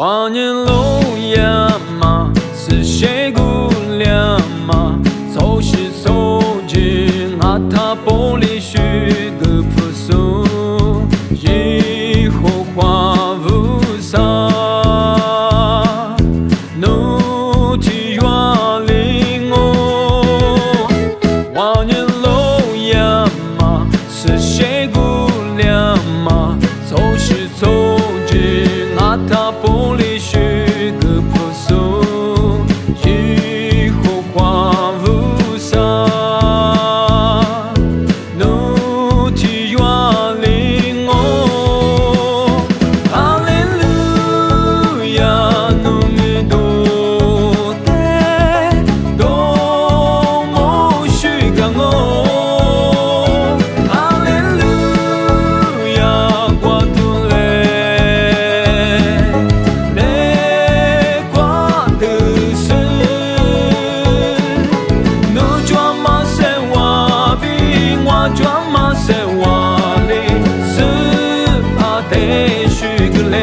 花年楼呀嘛，是谁姑娘嘛？走是走进阿塔玻璃须个朴素，以后花无啥，怒气远离我。花年楼呀嘛，是谁姑娘嘛？走是走进阿塔玻璃须个朴素，以后花无啥，怒气远离我。哈利路亚，努米多得多么虚干我。哈利路亚，挂图嘞。专马塞瓦里是阿得许个嘞。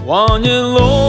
花年楼。